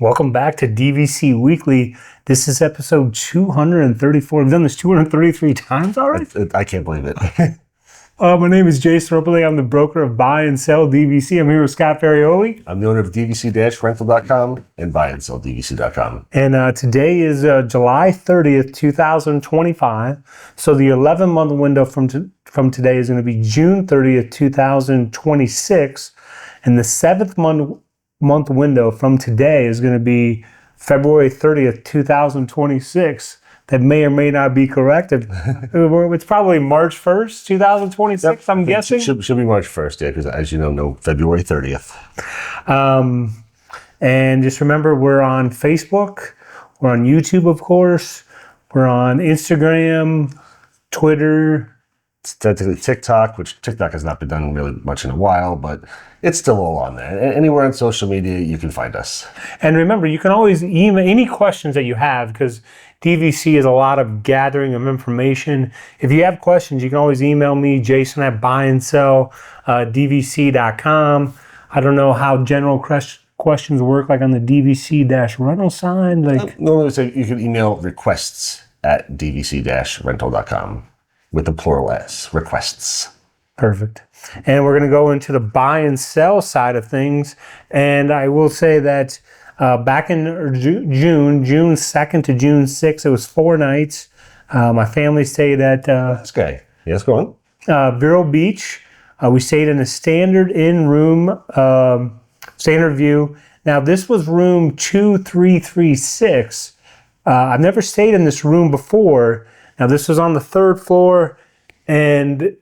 Welcome back to DVC Weekly. This is episode 234. We've done this 233 times already? I can't believe it. My name is Jason Ropoli. I'm the broker of Buy and Sell DVC. I'm here with Scott Ferrioli. I'm the owner of DVC-Rental.com and Buy and Sell DVC.com. And today is July 30th, 2025. So the 11-month window from today is going to be June 30th, 2026. And the 7th month window from today is going to be February 30th, 2026. That may or may not be correct. It's probably March 1st, 2026, yep. I'm guessing. Should be March 1st, yeah, because as you know, no February 30th. And just remember, we're on Facebook, we're on YouTube, of course, we're on Instagram, Twitter. It's technically TikTok, which TikTok has not been done really much in a while, but it's still all on there. Anywhere on social media, you can find us. And remember, you can always email any questions that you have, because DVC is a lot of gathering of information. If you have questions, you can always email me, Jason at buyandsell.dvc.com. I don't know how general questions work, like on the DVC-rental side. Normally, you can email requests at DVC-rental.com. With the plural S, requests. Perfect. And we're going to go into the buy and sell side of things. And I will say that back in June 2nd to June 6th, it was 4 nights. My family stayed at... That's okay. Yes, go on. Vero Beach. We stayed in a standard in-room, standard view. Now, this was room 2336. I've never stayed in this room before. Now, this was on the 3rd floor, and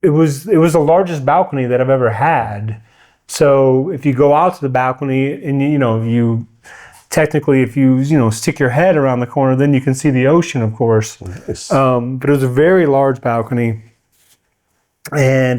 it was the largest balcony that I've ever had. So if you go out to the balcony and, if you stick your head around the corner, then you can see the ocean, of course. Nice. But it was a very large balcony. And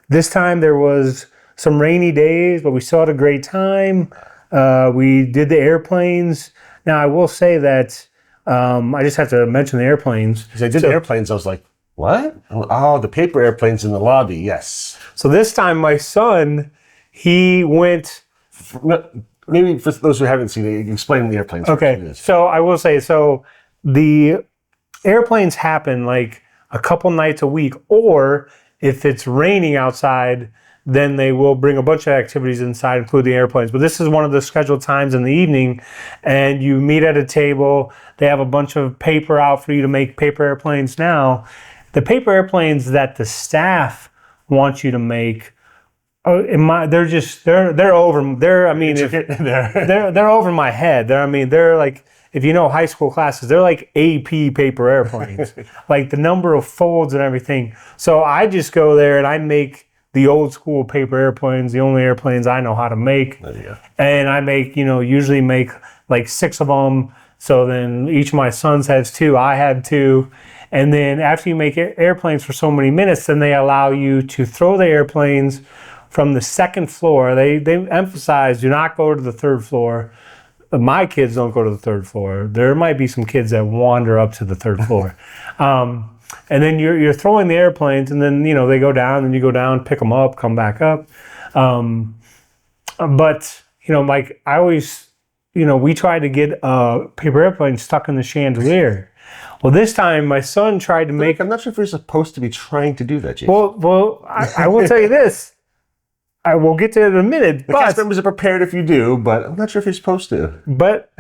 this time there was some rainy days, but we still had a great time. We did the airplanes. Now, I will say that I just have to mention the airplanes. Because I did the airplanes, I was like, what? Oh, the paper airplanes in the lobby, yes. So this time my son, he went... Maybe for those who haven't seen it, explain the airplanes. Okay, so I will say, the airplanes happen like a couple nights a week, or if it's raining outside, then they will bring a bunch of activities inside, including airplanes. But this is one of the scheduled times in the evening, and you meet at a table. They have a bunch of paper out for you to make paper airplanes. Now, the paper airplanes that the staff wants you to make, they're over my head. They're like, if you know high school classes, they're like AP paper airplanes, like the number of folds and everything. So I just go there and I make the old school paper airplanes, the only airplanes I know how to make. Yeah. And I make, usually make like 6 of them. So then each of my sons has 2, I had 2. And then after you make airplanes for so many minutes, then they allow you to throw the airplanes from the 2nd floor. They emphasize, do not go to the 3rd floor. My kids don't go to the 3rd floor. There might be some kids that wander up to the 3rd floor. And then you're throwing the airplanes, and then, they go down, and you go down, pick them up, come back up. But, like I always, we try to get paper airplanes stuck in the chandelier. Well, this time my son tried to make... I'm not sure if you're supposed to be trying to do that, Jason. Well, I will tell you this. I will get to it in a minute. The cast members are prepared if you do, but I'm not sure if you're supposed to. But,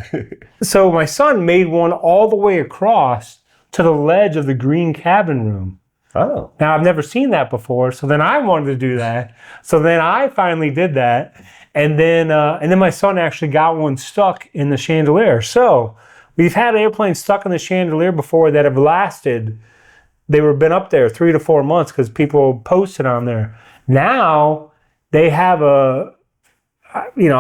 so my son made one all the way across to the ledge of the green cabin room. Oh. Now, I've never seen that before, so then I wanted to do that. So then I finally did that. And then my son actually got one stuck in the chandelier. So we've had airplanes stuck in the chandelier before that have lasted. They've been up there 3 to 4 months because people posted on there. Now they have I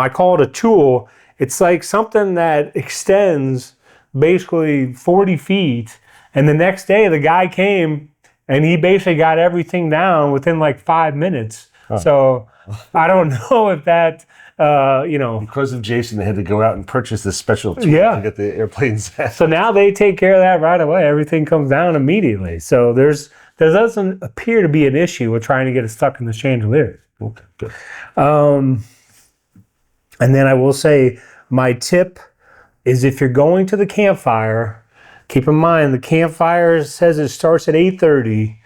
call it a tool. It's like something that extends basically 40 feet. And the next day the guy came and he basically got everything down within like 5 minutes. Huh. So I don't know if that, Because of Jason, they had to go out and purchase this special tool to get the airplanes out. So now they take care of that right away. Everything comes down immediately. So there doesn't appear to be an issue with trying to get it stuck in the chandelier. Okay, good. And then I will say, my tip is if you're going to the campfire, keep in mind the campfire says it starts at 8:30,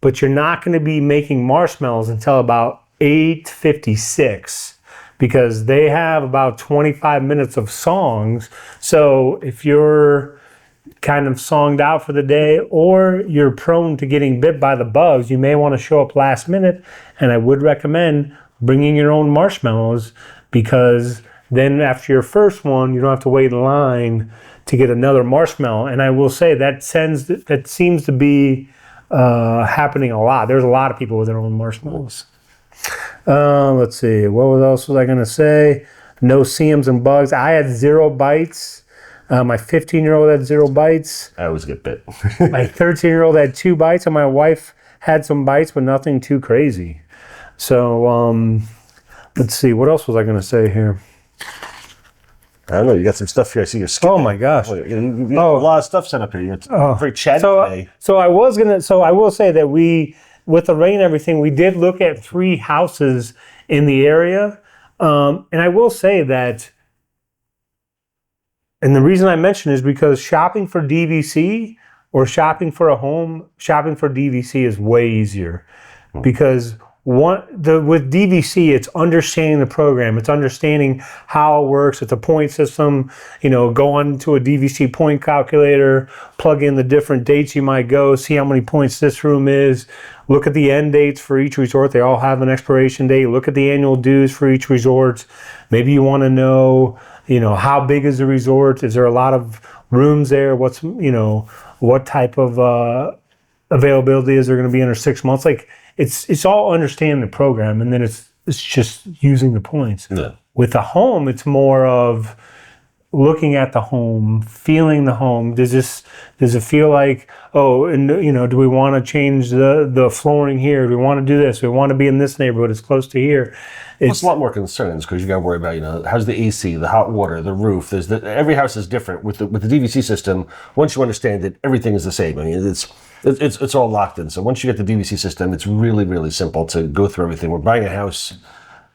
but you're not going to be making marshmallows until about 8:56 because they have about 25 minutes of songs. So if you're kind of songed out for the day or you're prone to getting bit by the bugs, you may want to show up last minute. And I would recommend bringing your own marshmallows because then after your first one, you don't have to wait in line to get another marshmallow. And I will say that seems to be happening a lot. There's a lot of people with their own marshmallows. Let's see, what else was I going to say? No CMs and bugs. I had 0 bites. My 15-year-old had 0 bites. I always get bit. My 13-year-old had 2 bites, and my wife had some bites, but nothing too crazy. So let's see, what else was I going to say here? I don't know. You got some stuff here. I see your skin. Oh my gosh! You got a lot of stuff sent up here. You're very chatty today. So I will say that with the rain and everything, we did look at 3 houses in the area, and I will say that. And the reason I mention is because shopping for DVC or shopping for a home, shopping for DVC is way easier because with DVC, it's understanding the program. It's understanding how it works. It's a point system. Go on to a DVC point calculator, plug in the different dates you might go, see how many points this room is, look at the end dates for each resort. They all have an expiration date. Look at the annual dues for each resort. Maybe you want to know, how big is the resort? Is there a lot of rooms there? What type of availability is there going to be under 6 months? Like it's all understanding the program, and then it's just using the points. Yeah. With a home, it's more of looking at the home, feeling the home. Does it feel like, do we want to change the flooring here? Do we want to do this? We want to be in this neighborhood. It's close to here. It's a lot more concerns because you got to worry about, how's the AC, the hot water, the roof. Every house is different. With the DVC system, once you understand it, everything is the same. I mean, it's all locked in. So once you get the DVC system, it's really, really simple to go through everything. We're buying a house.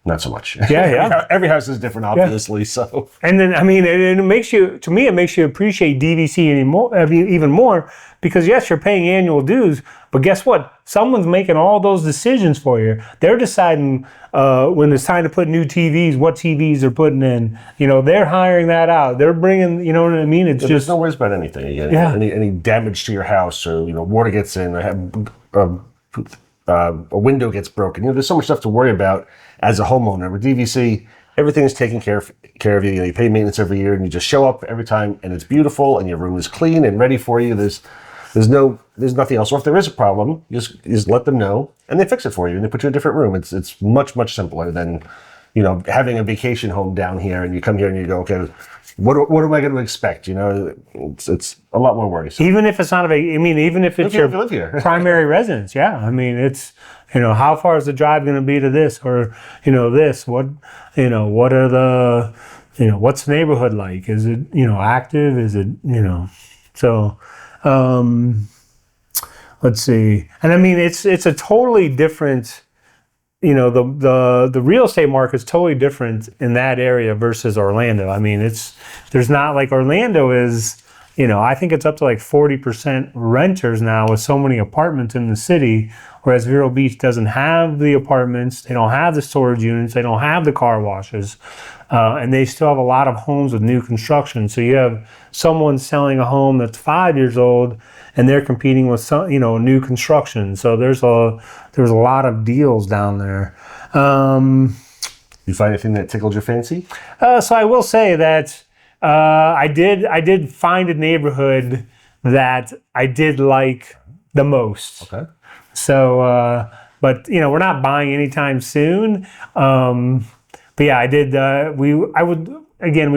Not so much. Yeah. Every house is different, obviously. Yeah. So, and then it makes you appreciate DVC even more because yes, you're paying annual dues, but guess what? Someone's making all those decisions for you. They're deciding when it's time to put new TVs, what TVs they're putting in. They're hiring that out. They're bringing. You know what I mean? There's no worries about anything. Any damage to your house, or water gets in, or a window gets broken. There's so much stuff to worry about as a homeowner. With DVC, everything is taken care of you. You pay maintenance every year, and you just show up every time, and it's beautiful, and your room is clean and ready for you. There's nothing else. Or if there is a problem, you just let them know, and they fix it for you, and they put you in a different room. It's much, much simpler than having a vacation home down here, and you come here and you go, okay, what am I going to expect? It's a lot more worrisome. Even if it's not even if it's your live here. primary residence, yeah. I mean, it's how far is the drive going to be to this or this? What are the what's the neighborhood like? Is it active? Is it so? Let's see. And I mean, it's a totally different. The real estate market is totally different in that area versus Orlando. I mean, there's not like Orlando is, I think it's up to like 40% renters now with so many apartments in the city, whereas Vero Beach doesn't have the apartments, they don't have the storage units, they don't have the car washes, and they still have a lot of homes with new construction. So you have someone selling a home that's 5 years old, and they're competing with some, new construction. So there's a lot of deals down there. You find anything that tickled your fancy? So I will say that I did find a neighborhood that I did like the most. Okay. So, but we're not buying anytime soon. But yeah, I did. We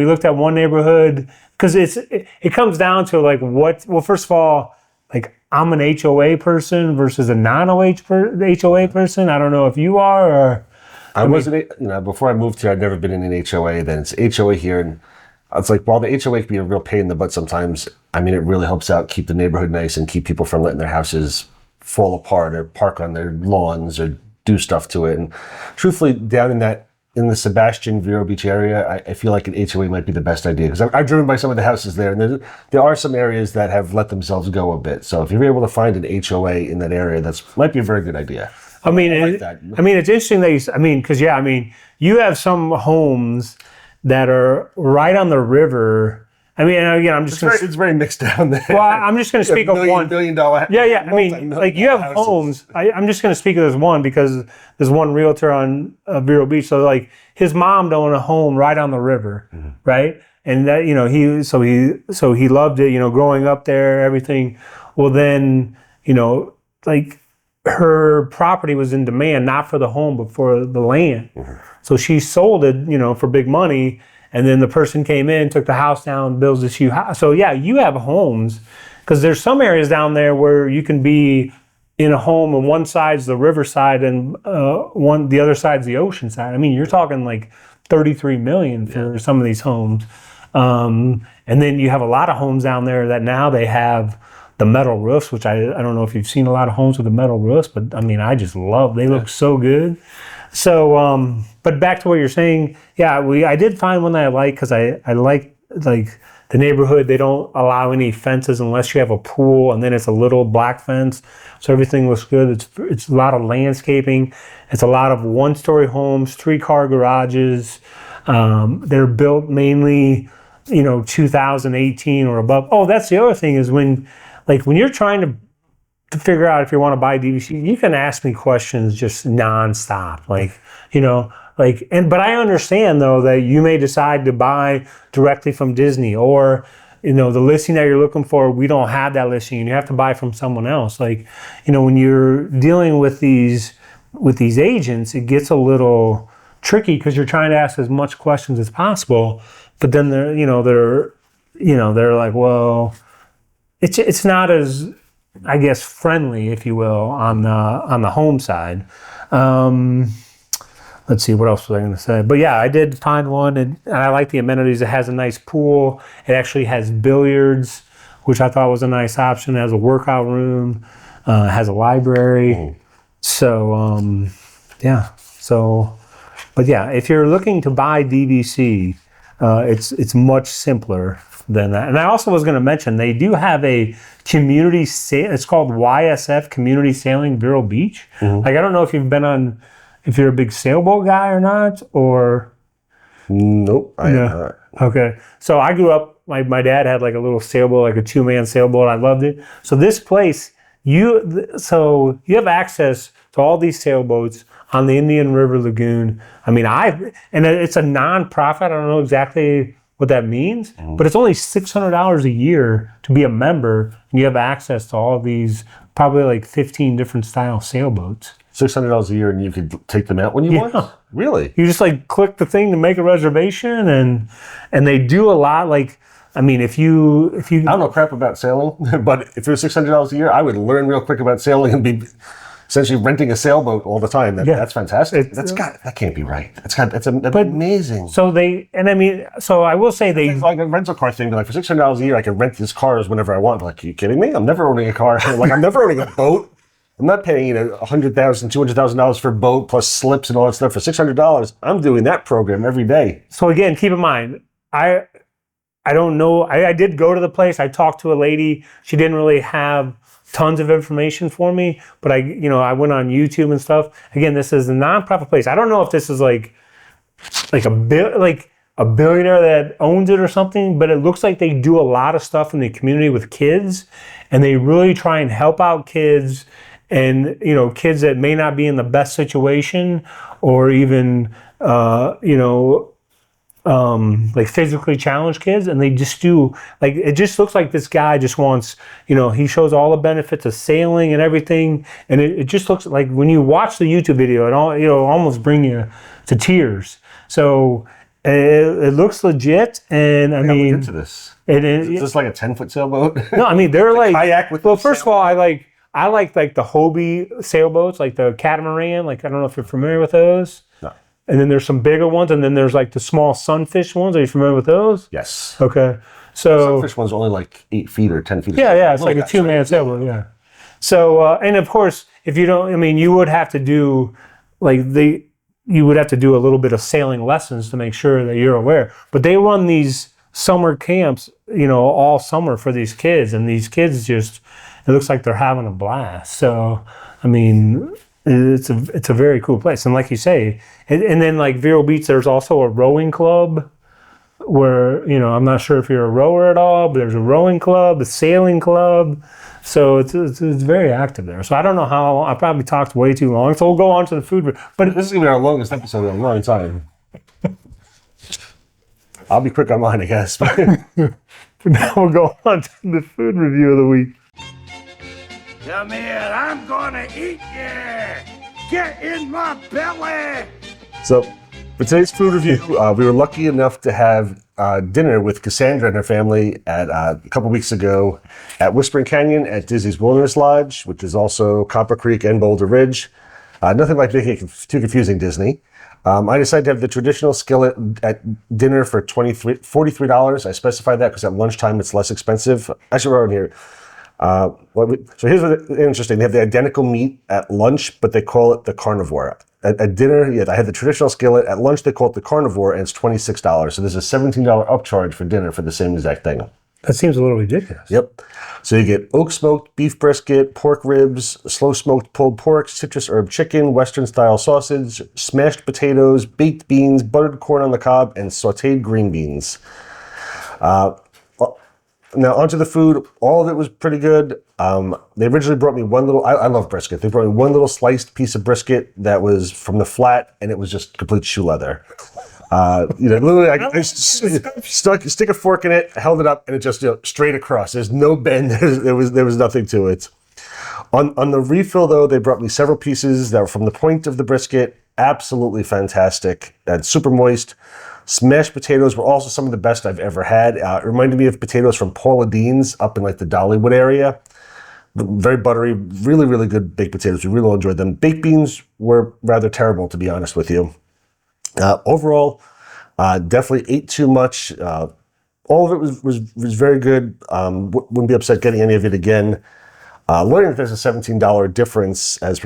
looked at one neighborhood because it comes down to like well, first of all, like I'm an HOA person versus a non-HOA person. I don't know if you are or. I wasn't, before I moved here, I'd never been in an HOA. Then it's HOA here, and it's like, while the HOA can be a real pain in the butt sometimes, I mean, it really helps out keep the neighborhood nice and keep people from letting their houses fall apart or park on their lawns or do stuff to it. And truthfully, down in that in the Sebastian Vero Beach area, I feel like an HOA might be the best idea, because I've driven by some of the houses there, and there are some areas that have let themselves go a bit. So if you're able to find an HOA in that area, might be a very good idea. I mean, it's interesting that because you have some homes that are right on the river. I mean, and again, it's very mixed down there. Well, I'm just going to speak of one. $1 billion. Yeah. I mean, like you have homes. I'm just going to speak of this one because there's one realtor on Vero Beach. So like his mom owned a home right on the river, right? And that he loved it. Growing up there, everything. Well, then like her property was in demand, not for the home but for the land. So she sold it, for big money. And then the person came in, took the house down, builds this huge house. So yeah, you have homes, because there's some areas down there where you can be in a home and one side's the riverside and the other side's the ocean side. I mean, you're talking like 33 million for some of these homes. And then you have a lot of homes down there that now they have the metal roofs, which I don't know if you've seen a lot of homes with the metal roofs, but I mean, I just love, they look so good. So, but back to what you're saying, I did find one that I like, because I like the neighborhood. They don't allow any fences unless you have a pool, and then it's a little black fence, so everything looks good. It's a lot of landscaping. It's a lot of one-story homes, 3-car garages. They're built mainly, 2018 or above. Oh, that's the other thing is when you're trying to figure out if you want to buy DVC, you can ask me questions just nonstop. But I understand though that you may decide to buy directly from Disney, or, the listing that you're looking for, we don't have that listing and you have to buy from someone else. When you're dealing with these agents, it gets a little tricky because you're trying to ask as much questions as possible, but then they're like, well, it's not as, I guess, friendly, if you will, on the home side. Let's see, what else was I going to say? But yeah, I did find one, and I like the amenities. It has a nice pool. It actually has billiards, which I thought was a nice option. It has a workout room. It has a library. So, but yeah, if you're looking to buy DVC, it's much simpler than that. And I also was going to mention, they do have a community sale. It's called YSF Community Sailing Vero Beach. I don't know if if you're a big sailboat guy or not, or. Nope, I am not. Okay. So I grew up, my dad had like a little sailboat, like a 2-man sailboat. I loved it. So this place, you have access to all these sailboats on the Indian River Lagoon. I mean, and it's a non-profit. I don't know exactly what that means, but it's only $600 a year to be a member, and you have access to all these, probably like 15 different style sailboats. $600 a year, and you could take them out when you want? Really? You just click the thing to make a reservation, and they do a lot. If you I don't know crap about sailing, but if it was $600 a year, I would learn real quick about sailing and be essentially renting a sailboat all the time. That's fantastic. That can't be right. That's amazing. So I will say it's like a rental car thing. For $600 a year, I can rent these cars whenever I want. Are you kidding me? I'm never owning a car. I'm never owning a boat. I'm not paying $100,000, $200,000 for a boat plus slips and all that stuff for $600. I'm doing that program every day. So again, keep in mind, I don't know. I did go to the place. I talked to a lady. She didn't really have tons of information for me, but I went on YouTube and stuff. Again, this is a nonprofit place. I don't know if this is like a billionaire that owns it or something, but it looks like they do a lot of stuff in the community with kids, and they really try and help out kids, and kids that may not be in the best situation, or even physically challenged kids, and they just do, it just looks like this guy just wants, he shows all the benefits of sailing and everything, and it just looks like, when you watch the YouTube video, it'll almost bring you to tears. So it looks legit, and I mean, into this. Is this like a 10-foot sailboat? No, they're like kayak with. Well, first of all, I like the Hobie sailboats, like the catamaran. I don't know if you're familiar with those. No. And then there's some bigger ones, and then there's the small sunfish ones. Are you familiar with those? Yes. Okay. So the sunfish one's only 8 feet or 10 feet. Yeah, it's like a 2-man sailboat. Yeah. So and of course, if you don't, you would have to do you would have to do a little bit of sailing lessons to make sure that you're aware. But they run these summer camps, all summer for these kids, and these kids it looks like they're having a blast. So, I mean, it's a very cool place. And like you say, and then like Vero Beach, there's also a rowing club where, I'm not sure if you're a rower at all, but there's a rowing club, a sailing club. So it's very active there. So I don't know how, I probably talked way too long. So we'll go on to the food. But this is going to be our longest episode in a long time. I'll be quick on mine, I guess. But now we'll go on to the food review of the week. Come here, I'm gonna eat you! Get in my belly! So, for today's food review, we were lucky enough to have dinner with Cassandra and her family at a couple weeks ago at Whispering Canyon at Disney's Wilderness Lodge, which is also Copper Creek and Boulder Ridge. Nothing like making it too confusing, Disney. I decided to have the traditional skillet at dinner for $43. I specified that because at lunchtime it's less expensive. I should write on here. So here's what's interesting. They have the identical meat at lunch, but they call it the carnivore. At dinner, I had the traditional skillet. At lunch, they call it the carnivore, and it's $26. So there's a $17 upcharge for dinner for the same exact thing. That seems a little ridiculous. Yep. So you get oak smoked beef brisket, pork ribs, slow smoked pulled pork, citrus herb chicken, Western style sausage, smashed potatoes, baked beans, buttered corn on the cob, and sauteed green beans. Now onto the food. All of it was pretty good. They originally brought me one little, I love brisket. They brought me one little sliced piece of brisket that was from the flat, and it was just complete shoe leather. Literally, I stick a fork in it, held it up, and it just straight across. There's no bend. There was nothing to it. On the refill, though, they brought me several pieces that were from the point of the brisket. Absolutely fantastic. And super moist. Smashed potatoes were also some of the best I've ever had. It reminded me of potatoes from Paula Dean's up in like the Dollywood area. Very buttery, really, really good baked potatoes. We really enjoyed them. Baked beans were rather terrible, to be honest with you. Overall, definitely ate too much. All of it was very good. Wouldn't be upset getting any of it again. Learning that there's a $17 difference has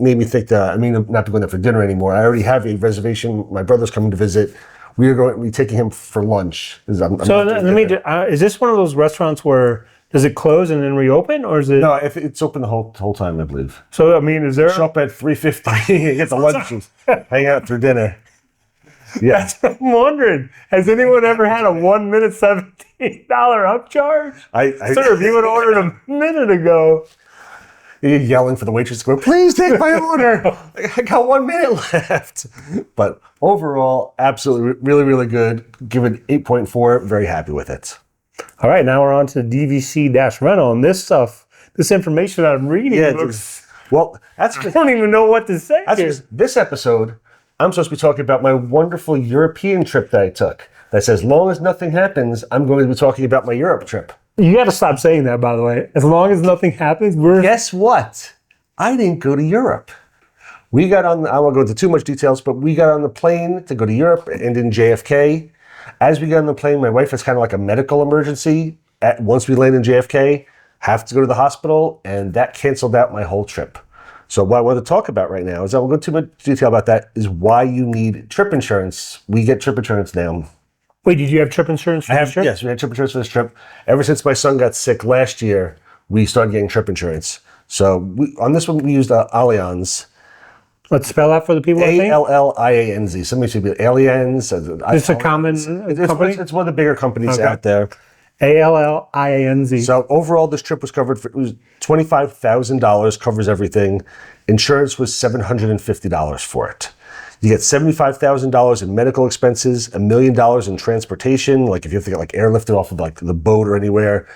made me think that I may not be going there for dinner anymore. I already have a reservation. My brother's coming to visit. We are going to be taking him for lunch. Is this one of those restaurants where does it close and then reopen, or is it? No, if it's open the whole time, I believe. So I mean, is there? Show up at 3:50, get the lunch, hang out through dinner. Yeah, that's what I'm wondering. Has anyone ever had a 1 minute $17 upcharge? Sir, if you would ordered a minute ago. You're yelling for the waitress to go, please take my order. I got 1 minute left. But overall, absolutely, really, really good. Give it 8.4. Very happy with it. All right, now we're on to DVC-Rental. And this information that I'm reading looks... I don't even know what to say here. This episode, I'm supposed to be talking about my wonderful European trip that I took. That says, as long as nothing happens, I'm going to be talking about my Europe trip. You got to stop saying that, by the way. As long as nothing happens, Guess what? I didn't go to Europe. I won't go into too much details, but we got on the plane to go to Europe and in JFK. As we got on the plane, my wife has kind of like a medical emergency. Once we land in JFK, have to go to the hospital, and that canceled out my whole trip. So what I want to talk about right now is I won't go too much detail about that, is why you need trip insurance. We get trip insurance now. Wait, did you have trip insurance for this trip? Yes, we had trip insurance for this trip. Ever since my son got sick last year, we started getting trip insurance. So on this one, we used Allianz. Let's spell out for the people. Allianz. Somebody should be Allianz. It's a common company? It's one of the bigger companies out there. Allianz. So overall, this trip was covered for, it was $25,000, covers everything. Insurance was $750 for it. You get $75,000 in medical expenses, $1 million in transportation, like if you have to get like airlifted off of like the boat or anywhere.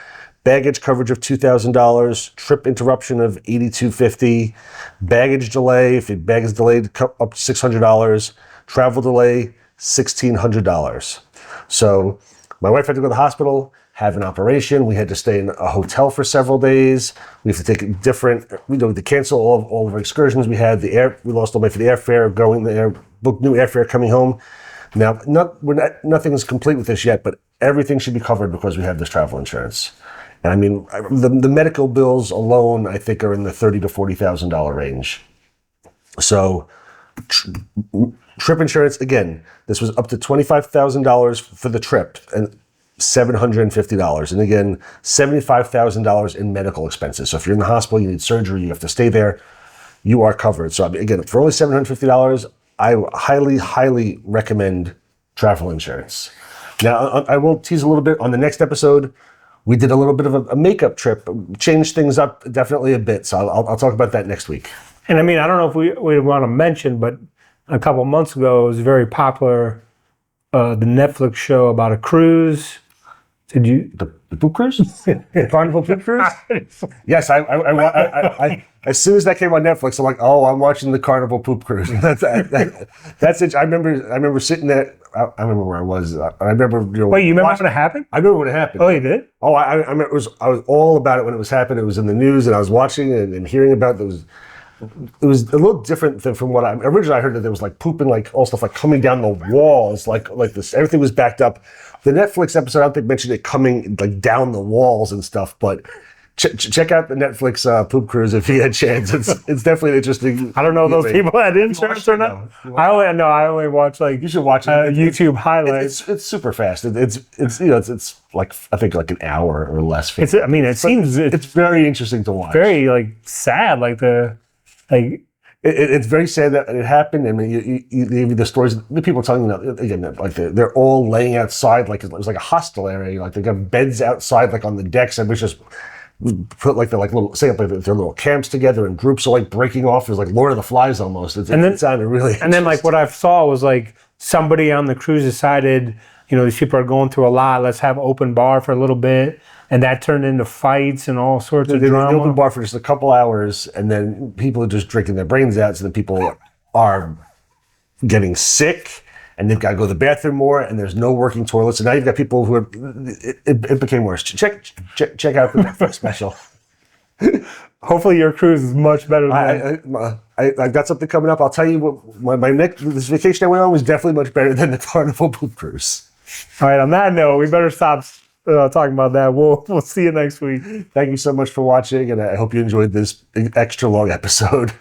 Baggage coverage of $2,000, trip interruption of $8,250, baggage delay, if your bag is delayed, up to $600, travel delay, $1,600. So my wife had to go to the hospital, have an operation. We had to stay in a hotel for several days. We have to take to cancel all of our excursions. We lost all money for the airfare going there, booked new airfare coming home. Now, nothing is complete with this yet, but everything should be covered because we have this travel insurance. And I mean, the medical bills alone, I think, are in the $30,000 to $40,000 range. So Trip insurance, again, this was up to $25,000 for the trip and $750. And again, $75,000 in medical expenses. So if you're in the hospital, you need surgery, you have to stay there, you are covered. So again, for only $750, I highly, highly recommend travel insurance. Now, I will tease a little bit on the next episode. We did a little bit of a makeup trip, changed things up definitely a bit. So I'll talk about that next week. And I mean, I don't know if we want to mention, but a couple months ago, it was very popular, the Netflix show about a cruise. Did you? The poop cruise? The Carnival Poop Cruise? Yes, I as soon as that came on Netflix, I'm like, oh, I'm watching the Carnival Poop Cruise. That's it. I remember sitting there. I remember where I was. I remember. Wait, you remember when it happened? I remember when it happened. Oh, you did? Oh, I remember. I was all about it when it was happening. It was in the news, and I was watching and hearing about it. It was a little different than from what originally I heard, that there was like pooping, like all stuff like coming down the walls, like this. Everything was backed up. The Netflix episode, I don't think mentioned it coming like down the walls and stuff, but check out the Netflix poop cruise if you had a chance. It's definitely interesting. I don't know if those people had insurance or not. I only watch like you should watch YouTube highlights. It's super fast. It's like I think like an hour or less. It's very interesting to watch. Very like sad, It's very sad that it happened. I mean, the stories, the people telling you, again, like they're all laying outside, like it was like a hostel area. Like they got beds outside, like on the decks, and we just put like little, say up like their little camps together, and groups are like breaking off. It was like Lord of the Flies almost. It sounded really. And then like what I saw was like somebody on the cruise decided, these people are going through a lot. Let's have open bar for a little bit. And that turned into fights and all sorts of drama. They opened bar for just a couple hours, and then people are just drinking their brains out. So then people are getting sick, and they've got to go to the bathroom more, and there's no working toilets. And now you've got people who are. It became worse. Check out the Netflix special. Hopefully, your cruise is much better than I got something coming up. I'll tell you what this vacation I went on was definitely much better than the Carnival Poop Cruise. All right. On that note, we better stop talking about that. We'll see you next week. Thank you so much for watching, and I hope you enjoyed this extra long episode.